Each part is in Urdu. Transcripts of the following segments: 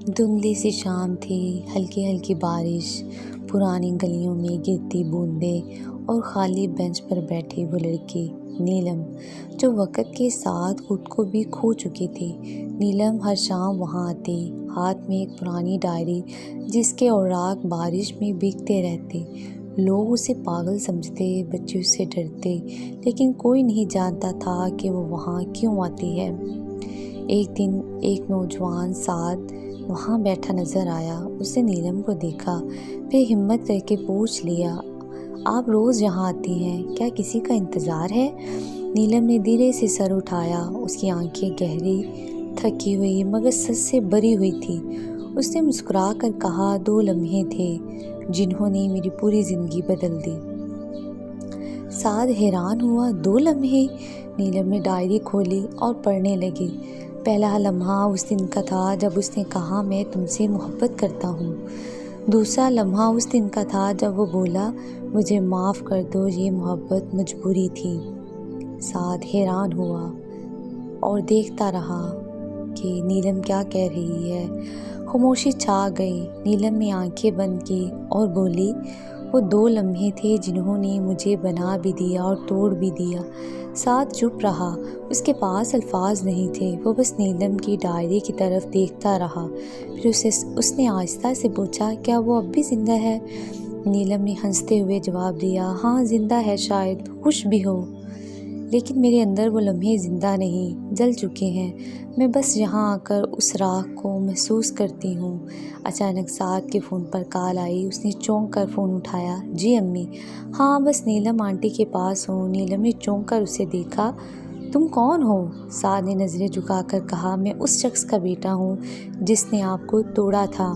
دھندلی سی شام تھی، ہلکی ہلکی بارش، پرانی گلیوں میں گرتی بوندیں اور خالی بینچ پر بیٹھی وہ لڑکی نیلم، جو وقت کے ساتھ خود کو بھی کھو چکی تھی۔ نیلم ہر شام وہاں آتی، ہاتھ میں ایک پرانی ڈائری جس کے اوراق بارش میں بھیگتے رہتے۔ لوگ اسے پاگل سمجھتے، بچے اس سے ڈرتے، لیکن کوئی نہیں جانتا تھا کہ وہ وہاں کیوں آتی ہے۔ ایک دن ایک نوجوان سعد وہاں بیٹھا نظر آیا۔ اس نے نیلم کو دیکھا، پھر ہمت کر کے پوچھ لیا، آپ روز یہاں آتی ہیں، کیا کسی کا انتظار ہے؟ نیلم نے دھیرے سے سر اٹھایا، اس کی آنکھیں گہری، تھکی ہوئی مگر سچ سے بھری ہوئی تھی۔ اس نے مسکرا کر کہا، 2 لمحے تھے جنہوں نے میری پوری زندگی بدل دی۔ سعد حیران ہوا، 2 لمحے؟ نیلم نے ڈائری کھولی اور پڑھنے لگی۔ پہلا لمحہ اس دن کا تھا جب اس نے کہا، میں تم سے محبت کرتا ہوں۔ دوسرا لمحہ اس دن کا تھا جب وہ بولا، مجھے معاف کر دو، یہ محبت مجبوری تھی۔ سعد حیران ہوا اور دیکھتا رہا کہ نیلم کیا کہہ رہی ہے۔ خاموشی چھا گئی۔ نیلم نے آنکھیں بند کی اور بولی، وہ 2 لمحے تھے جنہوں نے مجھے بنا بھی دیا اور توڑ بھی دیا۔ سعد چپ رہا، اس کے پاس الفاظ نہیں تھے، وہ بس نیلم کی ڈائری کی طرف دیکھتا رہا۔ پھر اس نے آہستہ سے پوچھا، کیا وہ اب بھی زندہ ہے؟ نیلم نے ہنستے ہوئے جواب دیا، ہاں زندہ ہے، شاید خوش بھی ہو، لیکن میرے اندر وہ لمحے زندہ نہیں، جل چکے ہیں۔ میں بس یہاں آ کر اس راکھ کو محسوس کرتی ہوں۔ اچانک سعد کے فون پر کال آئی۔ اس نے چونک کر فون اٹھایا، جی امی۔ ہاں بس نیلم آنٹی کے پاس ہوں۔ نیلم نے چونک کر اسے دیکھا، تم کون ہو؟ سعد نے نظریں جھکا کر کہا، میں اس شخص کا بیٹا ہوں جس نے آپ کو توڑا تھا۔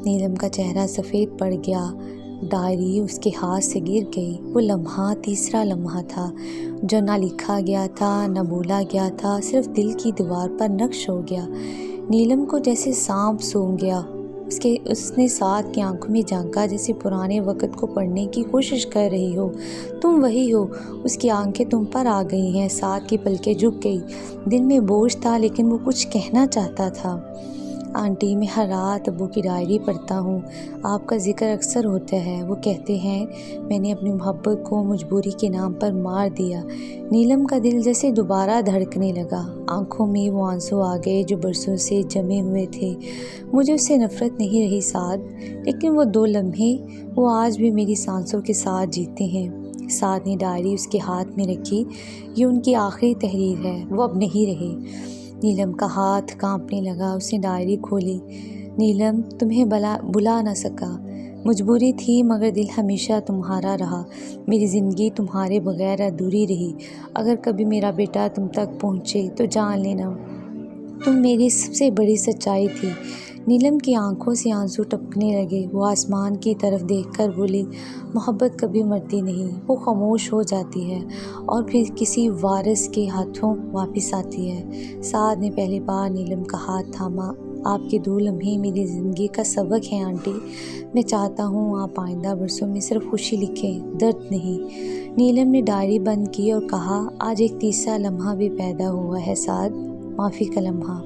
نیلم کا چہرہ سفید پڑ گیا، ڈائری اس کے ہاتھ سے گر گئی۔ وہ لمحہ تیسرا لمحہ تھا جو نہ لکھا گیا تھا نہ بولا گیا تھا، صرف دل کی دیوار پر نقش ہو گیا۔ نیلم کو جیسے سانپ سونگھ گیا۔ اس نے سعد کی آنکھوں میں جھانکا، جیسے پرانے وقت کو پڑھنے کی کوشش کر رہی ہو۔ تم وہی ہو۔ اس کی آنکھیں تم پر آ گئی ہیں۔ سعد کی پلکیں جھک گئی۔ دل میں بوجھ تھا لیکن وہ کچھ کہنا چاہتا تھا۔ آنٹی، میں ہر رات ابو کی ڈائری پڑھتا ہوں، آپ کا ذکر اکثر ہوتا ہے۔ وہ کہتے ہیں میں نے اپنی محبت کو مجبوری کے نام پر مار دیا۔ نیلم کا دل جیسے دوبارہ دھڑکنے لگا، آنکھوں میں وہ آنسو آ گئے جو برسوں سے جمے ہوئے تھے۔ مجھے اس سے نفرت نہیں رہی سعد، لیکن وہ 2 لمحے، وہ آج بھی میری سانسوں کے ساتھ جیتے ہیں۔ سعد نے ڈائری اس کے ہاتھ میں رکھی، یہ ان کی آخری تحریر ہے، وہ اب نہیں رہے۔ نیلم کا ہاتھ کانپنے لگا، اس نے ڈائری کھولی۔ نیلم، تمہیں بلا نہ سکا، مجبوری تھی مگر دل ہمیشہ تمہارا رہا۔ میری زندگی تمہارے بغیر ادھوری رہی۔ اگر کبھی میرا بیٹا تم تک پہنچے تو جان لینا، تم میری سب سے بڑی سچائی تھی۔ نیلم کی آنکھوں سے آنسو ٹپکنے لگے۔ وہ آسمان کی طرف دیکھ کر بولی، محبت کبھی مرتی نہیں، وہ خاموش ہو جاتی ہے اور پھر کسی وارث کے ہاتھوں واپس آتی ہے۔ سعد نے پہلی بار نیلم کا ہاتھ تھاما، آپ کے 2 لمحے میری زندگی کا سبق ہیں آنٹی۔ میں چاہتا ہوں آپ آئندہ برسوں میں صرف خوشی لکھیں، درد نہیں۔ نیلم نے ڈائری بند کی اور کہا، آج ایک تیسرا لمحہ بھی پیدا ہوا ہے سعد، معافی کا لمحہ۔